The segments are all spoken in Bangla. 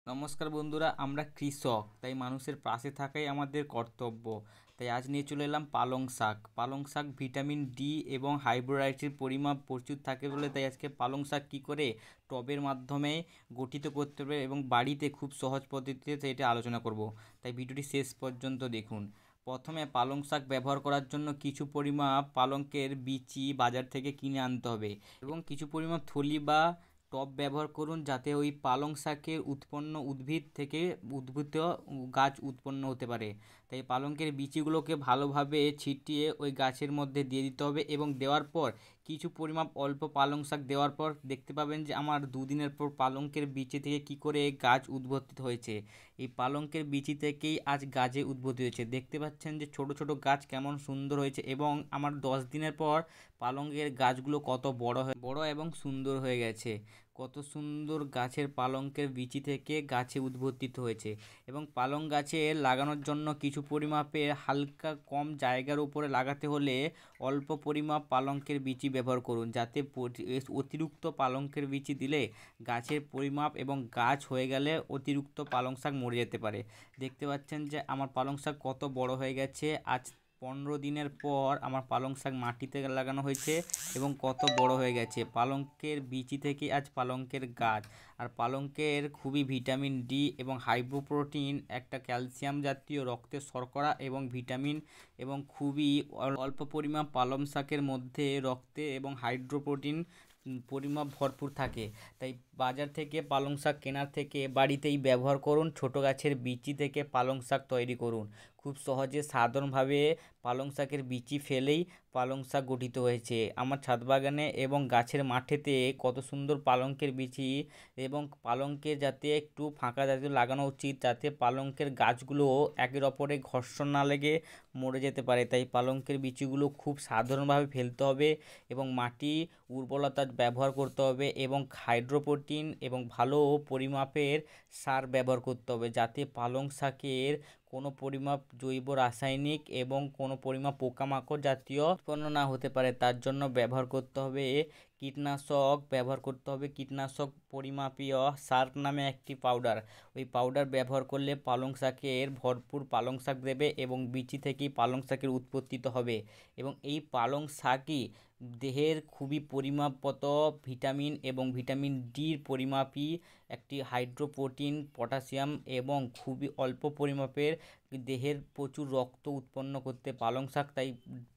নমস্কার বন্ধুরা, আমরা কৃষক, তাই মানুষের পাশে থাকাই আমাদের কর্তব্য। তাই আজ নিয়ে চলে এলাম পালং শাক। পালং শাক ভিটামিন ডি এবং হাইড্রোলাইটের পরিমাণ প্রচুর থাকে বলে তাই আজকে পালং শাক কী করে টবের মাধ্যমে গঠিত করতে হবে এবং বাড়িতে খুব সহজ পদ্ধতিতে সেটা আলোচনা করব। তাই ভিডিওটি শেষ পর্যন্ত দেখুন। প্রথমে পালং শাক ব্যবহার করার জন্য কিছু পরিমাপ পালংয়ের বীচি বাজার থেকে কিনে আনতে হবে এবং কিছু পরিমাপ থলি বা টব ব্যবহার করুন, যাতে ওই পালং শাকের উৎপন্ন উদ্ভিদ থেকে উদ্ভূত গাছ উৎপন্ন হতে পারে। তাই পালংয়ের বীজগুলোকে ভালোভাবে ছিটিয়ে ওই গাছের মধ্যে দিয়ে দিতে হবে এবং দেওয়ার পর কিছু পরিমাপ অল্প পালং শাক দেওয়ার পর দেখতে পাবেন যে আমার দুদিনের পর পালংয়ের বীজ থেকে কি করে গাছ উদ্ভূত হয়েছে। এই পালংয়ের বীজ থেকেই আজ গাছে উদ্ভূত হয়েছে। দেখতে পাচ্ছেন যে ছোট ছোট গাছ কেমন সুন্দর হয়েছে এবং আমার 10 দিনের পর পালংয়ের গাছগুলো কত বড় এবং সুন্দর হয়ে গেছে। কত সুন্দর গাছের পালংয়ের বীজ থেকে গাছে উদ্ভূত হয়েছে। এবং পালং গাছে লাগানোর জন্য কিছু পরিমাপের হালকা কম জায়গার উপরে লাগাতে হলে অল্প পরিমাপ পালংয়ের বীজ ব্যবহার করুন, যাতে অতিরিক্ত পালংয়ের বীজ দিলে গাছের পরিমাপ এবং গাছ হয়ে গেলে অতিরিক্ত পালং শাক মরে যেতে পারে। দেখতে পাচ্ছেন যে আমার পালং শাক কত বড় হয়ে গেছে। আজ 15 দিনের পর আমার পালং শাক মাটিতে লাগানো হয়েছে এবং কত বড় হয়ে গেছে। পালংয়ের বীজ থেকে আজ পালংয়ের গাছ। আর পালংয়ের খুবই ভিটামিন ডি এবং হাইড্রোপ্রোটিন, একটা ক্যালসিয়াম জাতীয় রক্তের শর্করা এবং ভিটামিন এবং খুবই অল্প পরিমাণ পালং শাকের মধ্যে রক্তে এবং হাইড্রোপ্রোটিন পরিমাপ ভরপুর থাকে। তাই বাজার থেকে পালং শাক কেনার থেকে বাড়িতেই ব্যবহার করুন। ছোট গাছের বীজ থেকে পালং শাক তৈরি করুন। খুব সহজে সাধারণভাবে পালং শাকের বীজ ফেলেই পালং শাক গঠিত হয়েছে। আমার ছাদ বাগানে এবং গাছের মাঠেতে কত সুন্দর পালংয়ের বীজ এবং পালংকে যাতে একটু ফাঁকা জাতীয় লাগানো উচিত, যাতে পালংয়ের গাছগুলো একের অপরে ঘর্ষণ না লেগে মরে যেতে পারে। তাই পালংয়ের বীজগুলো খুব সাধারণভাবে ফেলতে হবে এবং মাটি উর্বরতা ব্যবহার করতে হবে এবং হাইড্রোপ্রোটিন এবং ভালো পরিমাপের সার ব্যবহার করতে হবে, যাতে পালং শাকের কোনো পরিমাপ জৈব রাসায়নিক এবং কোনো পরিমাপ পোকামাকড় জাতীয় উৎপন্ন না হতে পারে। তার জন্য ব্যবহার করতে হবে কীটনাশক পরিমাপীয় সার নামে একটি পাউডার। ওই পাউডার ব্যবহার করলে পালং শাকের ভরপুর পালং শাক দেবে এবং বীজ থেকেই পালং শাকের উৎপত্তি হবে। এবং এই পালং শাকই দেহের খুবই পরিমাপগত ভিটামিন এবং ভিটামিন ডির পরিমাপী একটি হাইড্রোপ্রোটিন, পটাশিয়াম এবং খুবই অল্প পরিমাপের দেহের প্রচুর রক্ত উৎপন্ন করতে পালং শাক। তাই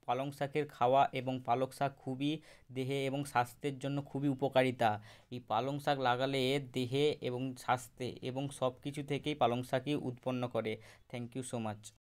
পালং শাকের খাওয়া এবং পালং শাক খুবই দেহে এবং স্বাস্থ্যের জন্য খুবই উপকারিতা। এই পালং শাক লাগালে দেহে এবং স্বাস্থ্যে এবং সব কিছু থেকেই পালং শাকই উৎপন্ন করে। Thank you so much.